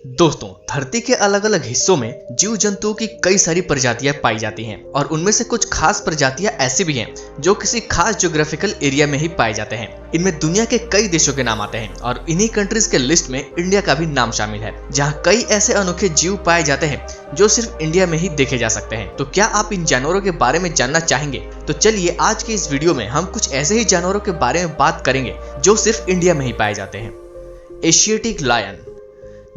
दोस्तों, धरती के अलग अलग हिस्सों में जीव जंतुओं की कई सारी प्रजातियां पाई जाती हैं और उनमें से कुछ खास प्रजातियां ऐसी भी हैं जो किसी खास ज्योग्राफिकल एरिया में ही पाए जाते हैं। इनमें दुनिया के कई देशों के नाम आते हैं और इन्हीं कंट्रीज के लिस्ट में इंडिया का भी नाम शामिल है, जहां कई ऐसे अनोखे जीव पाए जाते हैं जो सिर्फ इंडिया में ही देखे जा सकते हैं। तो क्या आप इन जानवरों के बारे में जानना चाहेंगे? तो चलिए आज के इस वीडियो में हम कुछ ऐसे ही जानवरों के बारे में बात करेंगे जो सिर्फ इंडिया में ही पाए जाते हैं। Asiatic lion.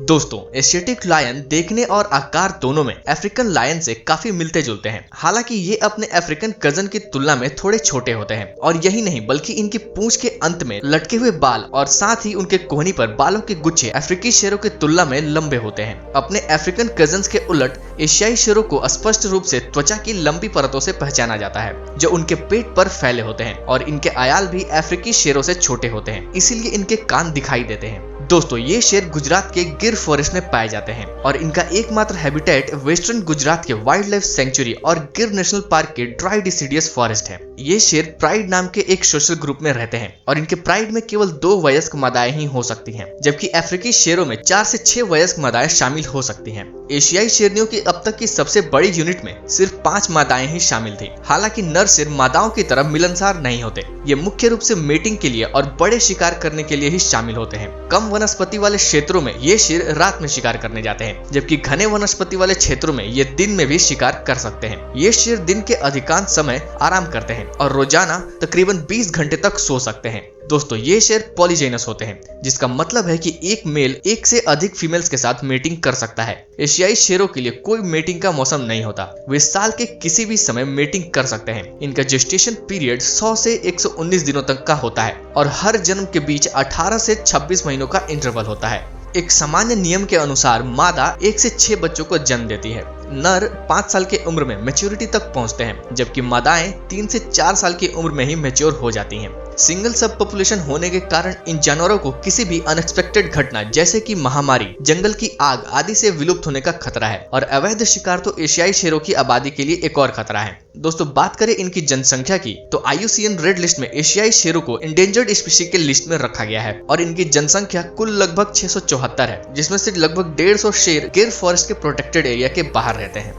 दोस्तों, एशियाटिक लायन देखने और आकार दोनों में अफ्रीकन लायन से काफी मिलते जुलते हैं। हालांकि ये अपने अफ्रीकन कजन की तुलना में थोड़े छोटे होते हैं और यही नहीं बल्कि इनकी पूंछ के अंत में लटके हुए बाल और साथ ही उनके कोहनी पर बालों के गुच्छे अफ्रीकी शेरों की तुलना में लंबे होते हैं। अपने अफ्रीकन कजन्स के उलट एशियाई शेरों को स्पष्ट रूप से त्वचा की लंबी परतों से पहचाना जाता है जो उनके पेट पर फैले होते हैं और इनके आयाल भी अफ्रीकी शेरों से छोटे होते हैं, इसीलिए इनके कान दिखाई देते हैं। दोस्तों, ये शेर गुजरात के गिर फॉरेस्ट में पाए जाते हैं और इनका एकमात्र हैबिटेट वेस्टर्न गुजरात के वाइल्ड लाइफ सेंचुरी और गिर नेशनल पार्क के ड्राई डिसिडियस फॉरेस्ट है। ये शेर प्राइड नाम के एक सोशल ग्रुप में रहते हैं और इनके प्राइड में केवल 2 वयस्क मादाएं ही हो सकती हैं, जबकि अफ्रीकी शेरों में 4 से 6 वयस्क मादाएं शामिल हो सकती हैं। एशियाई शेरनियों की अब तक की सबसे बड़ी यूनिट में सिर्फ 5 मादाएं ही शामिल थी। हालांकि नर शेर मादाओं की तरह मिलनसार नहीं होते। ये मुख्य रूप से मेटिंग के लिए और बड़े शिकार करने के लिए ही शामिल होते हैं। कम वनस्पति वाले क्षेत्रों में ये शेर रात में शिकार करने जाते हैं, जबकि घने वनस्पति वाले क्षेत्रों में ये दिन में भी शिकार कर सकते हैं। ये शेर दिन के अधिकांश समय आराम करते हैं और रोजाना तकरीबन 20 घंटे तक सो सकते हैं। दोस्तों, ये शेर पॉलीजेनस होते हैं, जिसका मतलब है कि एक मेल एक से अधिक फीमेल्स के साथ मेटिंग कर सकता है। एशियाई शेरों के लिए कोई मेटिंग का मौसम नहीं होता, वे साल के किसी भी समय मेटिंग कर सकते हैं। इनका जेस्टेशन पीरियड 100 से 119 दिनों तक का होता है और हर जन्म के बीच 18 से 26 महीनों का इंटरवल होता है। एक सामान्य नियम के अनुसार मादा 1 से 6 बच्चों को जन्म देती है। नर 5 साल की उम्र में मैच्योरिटी तक पहुंचते हैं, जबकि मादाएं 3 से 4 साल की उम्र में ही मैच्योर हो जाती हैं। सिंगल सब पॉपुलेशन होने के कारण इन जानवरों को किसी भी अनएक्सपेक्टेड घटना जैसे कि महामारी, जंगल की आग आदि से विलुप्त होने का खतरा है और अवैध शिकार तो एशियाई शेरों की आबादी के लिए एक और खतरा है। दोस्तों, बात करें इनकी जनसंख्या की तो IUCN रेड लिस्ट में एशियाई शेरों को इंडेंजर्ड स्पीशीज के लिस्ट में रखा गया है और इनकी जनसंख्या कुल लगभग 674 है, जिसमें से लगभग 150 शेर गिर फॉरेस्ट के प्रोटेक्टेड एरिया के बाहर रहते हैं।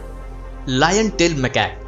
Lion tail macaque.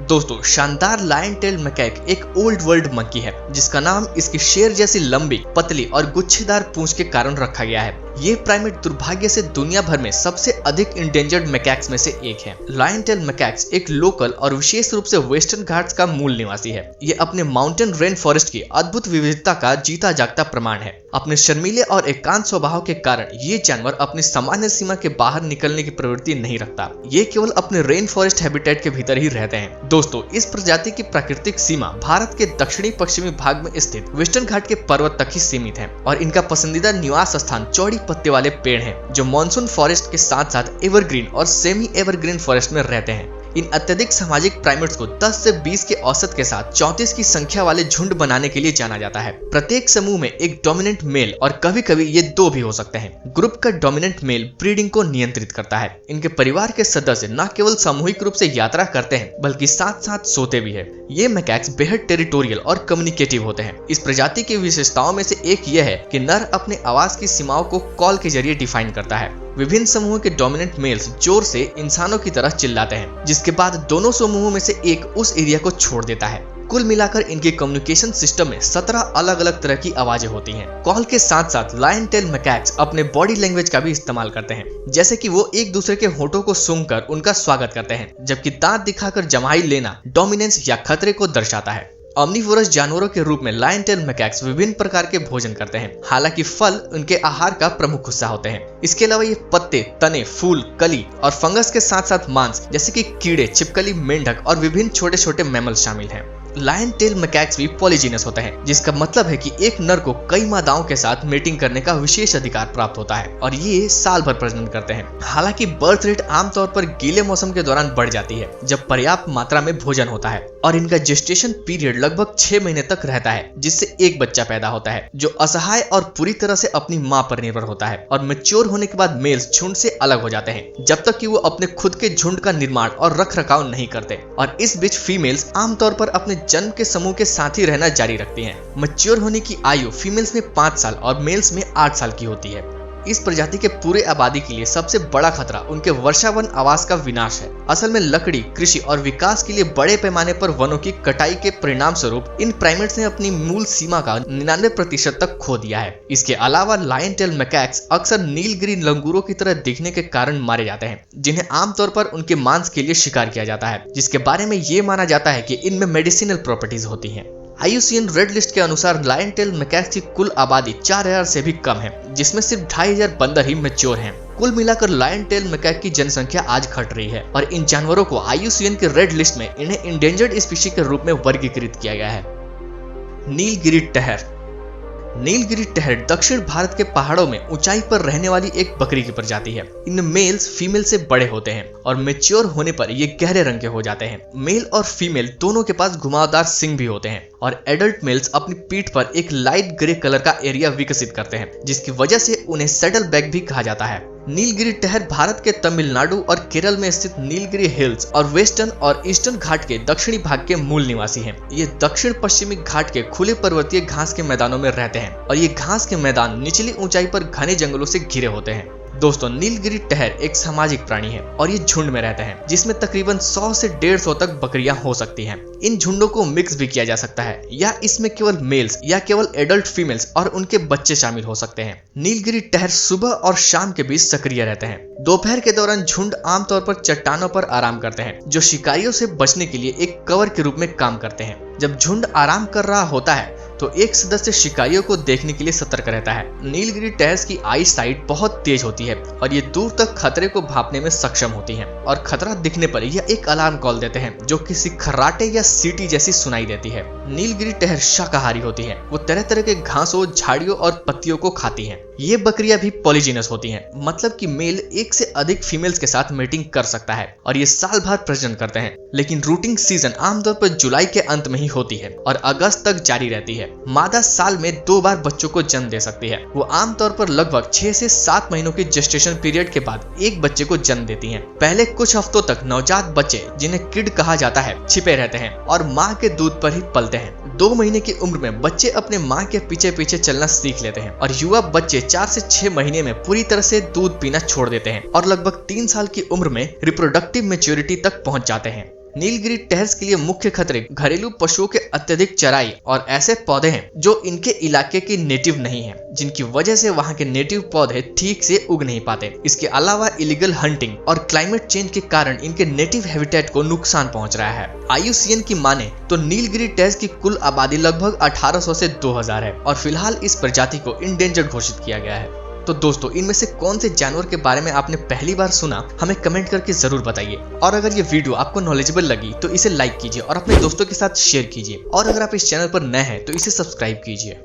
दोस्तों, शानदार लायन टेल मैकैक एक ओल्ड वर्ल्ड मंकी है, जिसका नाम इसकी शेर जैसी लंबी, पतली और गुच्छेदार पूंछ के कारण रखा गया है। ये प्राइमेट दुर्भाग्य से दुनिया भर में सबसे अधिक इंडेंजर्ड मैकैक्स में से एक है। लायन टेल मैकैक्स एक लोकल और विशेष रूप से वेस्टर्न घाट्स का मूल निवासी है। ये अपने माउंटेन रेन फॉरेस्ट की अद्भुत विविधता का जीता जागता प्रमाण है। अपने शर्मीले और एकांत स्वभाव के कारण ये जानवर अपनी सामान्य सीमा के बाहर निकलने की प्रवृत्ति नहीं रखता। ये केवल अपने रेन फॉरेस्ट हैबिटेट के भीतर ही रहते हैं। दोस्तों, इस प्रजाति की प्राकृतिक सीमा भारत के दक्षिणी पश्चिमी भाग में स्थित वेस्टर्न घाट के पर्वत तक ही सीमित है और इनका पसंदीदा निवास स्थान चौड़ी पत्ते वाले पेड़ हैं, जो मॉनसून फॉरेस्ट के साथ साथ एवरग्रीन और सेमी एवरग्रीन फॉरेस्ट में रहते हैं। इन अत्यधिक सामाजिक प्राइमेट्स को 10 से 20 के औसत के साथ 34 की संख्या वाले झुंड बनाने के लिए जाना जाता है। प्रत्येक समूह में एक डोमिनेंट मेल और कभी कभी ये 2 भी हो सकते हैं। ग्रुप का डोमिनेंट मेल ब्रीडिंग को नियंत्रित करता है। इनके परिवार के सदस्य न केवल सामूहिक रूप से यात्रा करते हैं बल्कि साथ साथ सोते भी है। ये मैकैक्स बेहद टेरिटोरियल और कम्युनिकेटिव होते हैं। इस प्रजाति की विशेषताओं में से एक यह है कि नर अपने आवाज की सीमाओं को कॉल के जरिए डिफाइन करता है। विभिन्न समूहों के डोमिनेंट मेल्स जोर से इंसानों की तरह चिल्लाते हैं, जिसके बाद दोनों समूहों में से एक उस एरिया को छोड़ देता है। कुल मिलाकर इनके कम्युनिकेशन सिस्टम में 17 अलग अलग तरह की आवाजें होती हैं। कॉल के साथ साथ लायन टेल मैकैक्स अपने बॉडी लैंग्वेज का भी इस्तेमाल करते हैं, जैसे कि वो एक दूसरे के होठों को सूंघकर उनका स्वागत करते हैं, जबकि दांत दिखाकर जमाई लेना डोमिनेंस या खतरे को दर्शाता है। ऑम्निवोरस जानवरों के रूप में लायन टेल मैकैक्स विभिन्न प्रकार के भोजन करते हैं। हालांकि फल उनके आहार का प्रमुख हिस्सा होते हैं। इसके अलावा ये पत्ते, तने, फूल, कली और फंगस के साथ साथ मांस जैसे कि कीड़े, छिपकली, मेंढक और विभिन्न छोटे छोटे मैमल शामिल हैं। लायन टेल मैकैक्स भी पॉलीजीनस होते हैं, जिसका मतलब है कि एक नर को कई मादाओं के साथ मेटिंग करने का विशेष अधिकार प्राप्त होता है और ये साल भर प्रजनन करते हैं। हालांकि बर्थ रेट आमतौर पर गीले मौसम के दौरान बढ़ जाती है, जब पर्याप्त मात्रा में भोजन होता है और इनका जेस्टेशन पीरियड लगभग 6 महीने तक रहता है, जिससे एक बच्चा पैदा होता है जो असहाय और पूरी तरह से अपनी मां पर निर्भर होता है। और मैच्योर होने के बाद मेल्स झुंड से अलग हो जाते हैं जब तक कि वो अपने खुद के झुंड का निर्माण और रख रखाव नहीं करते और इस बीच फीमेल्स आमतौर पर अपने जन्म के समूह के साथ ही रहना जारी रखती हैं। मैच्योर होने की आयु फीमेल्स में 5 साल और मेल्स में 8 साल की होती है। इस प्रजाति के पूरे आबादी के लिए सबसे बड़ा खतरा उनके वर्षावन आवास का विनाश है। असल में लकड़ी, कृषि और विकास के लिए बड़े पैमाने पर वनों की कटाई के परिणाम स्वरूप इन प्राइमेट्स ने अपनी मूल सीमा का 99% तक खो दिया है। इसके अलावा लायन टेल मैकाक्स अक्सर नीलगिरी लंगूरों की तरह दिखने के कारण मारे जाते हैं, जिन्हें आमतौर पर उनके मांस के लिए शिकार किया जाता है, जिसके बारे में ये माना जाता है कि इनमें मेडिसिनल प्रॉपर्टीज होती हैं। IUCN रेड लिस्ट के अनुसार लायन टेल मैकाक्स की कुल आबादी 4000 से भी कम है, जिसमें सिर्फ 2500 बंदर ही मैच्योर हैं। कुल मिलाकर लायन टेल मैकाक की जनसंख्या आज घट रही है और इन जानवरों को IUCN के रेड लिस्ट में इन्हें इंडेंजर्ड स्पीशीज के रूप में वर्गीकृत किया गया है। नीलगिरी टहर। नीलगिरी टहर दक्षिण भारत के पहाड़ों में ऊंचाई पर रहने वाली एक बकरी की प्रजाति है। इनमें मेल्स फीमेल से बड़े होते हैं और मैच्योर होने पर ये गहरे रंग के हो जाते हैं। मेल और फीमेल दोनों के पास घुमावदार सिंग भी होते हैं और एडल्ट मेल्स अपनी पीठ पर एक लाइट ग्रे कलर का एरिया विकसित करते हैं, जिसकी वजह से उन्हें सैडल बैक भी कहा जाता है। नीलगिरी टहर भारत के तमिलनाडु और केरल में स्थित नीलगिरी हिल्स और वेस्टर्न और ईस्टर्न घाट के दक्षिणी भाग के मूल निवासी हैं। ये दक्षिण पश्चिमी घाट के खुले पर्वतीय घास के मैदानों में रहते हैं और ये घास के मैदान निचली ऊंचाई पर घने जंगलों से घिरे होते हैं। दोस्तों, नीलगिरी टहर एक सामाजिक प्राणी है और ये झुंड में रहते हैं, जिसमें तकरीबन 100 से 150 तक बकरियां हो सकती हैं। इन झुंडों को मिक्स भी किया जा सकता है या इसमें केवल मेल्स या केवल एडल्ट फीमेल्स और उनके बच्चे शामिल हो सकते हैं। नीलगिरी टहर सुबह और शाम के बीच सक्रिय रहते हैं। दोपहर के दौरान झुंड आमतौर पर चट्टानों पर आराम करते हैं, जो शिकारियों से बचने के लिए एक कवर के रूप में काम करते हैं। जब झुंड आराम कर रहा होता है तो एक सदस्य शिकारियों को देखने के लिए सतर्क रहता है। नीलगिरी टहर की आई साइट बहुत तेज होती है और ये दूर तक खतरे को भांपने में सक्षम होती हैं और खतरा दिखने पर यह एक अलार्म कॉल देते हैं, जो किसी खर्राटे या सीटी जैसी सुनाई देती है। नीलगिरी टहर शाकाहारी होती है। वो तरह तरह के घासों, झाड़ियों और पत्तियों को खाती हैं। ये बकरियां भी पॉलीजीनस होती हैं, मतलब कि मेल एक से अधिक फीमेल्स के साथ मीटिंग कर सकता है और ये साल भर प्रजनन करते हैं। लेकिन रूटिंग सीजन आमतौर पर जुलाई के अंत में ही होती है और अगस्त तक जारी रहती है। मादा साल में 2 बार बच्चों को जन्म दे सकती है। वो आमतौर पर लगभग 6 से 7 महीनों के जेस्टेशन पीरियड के बाद एक बच्चे को जन्म देती हैं। पहले कुछ हफ्तों तक नवजात बच्चे, जिन्हें किड कहा जाता है, छिपे रहते हैं और माँ के दूध पर ही पलते हैं। 2 महीने की उम्र में बच्चे अपने माँ के पीछे पीछे चलना सीख लेते हैं और युवा बच्चे 4 से 6 महीने में पूरी तरह से दूध पीना छोड़ देते हैं और लगभग 3 साल की उम्र में रिप्रोडक्टिव मैच्योरिटी तक पहुंच जाते हैं। नीलगिरी टहर के लिए मुख्य खतरे घरेलू पशुओं के अत्यधिक चराई और ऐसे पौधे हैं जो इनके इलाके के नेटिव नहीं हैं, जिनकी वजह से वहां के नेटिव पौधे ठीक से उग नहीं पाते। इसके अलावा इलीगल हंटिंग और क्लाइमेट चेंज के कारण इनके नेटिव हैबिटेट को नुकसान पहुंच रहा है। IUCN की माने तो नीलगिरी टहर की कुल आबादी लगभग 1800 से 2000 है और फिलहाल इस प्रजाति को इंडेंजर्ड घोषित किया गया है। तो दोस्तों, इनमें से कौन से जानवर के बारे में आपने पहली बार सुना, हमें कमेंट करके जरूर बताइए। और अगर ये वीडियो आपको नॉलेजेबल लगी तो इसे लाइक कीजिए और अपने दोस्तों के साथ शेयर कीजिए। और अगर आप इस चैनल पर नए हैं तो इसे सब्सक्राइब कीजिए।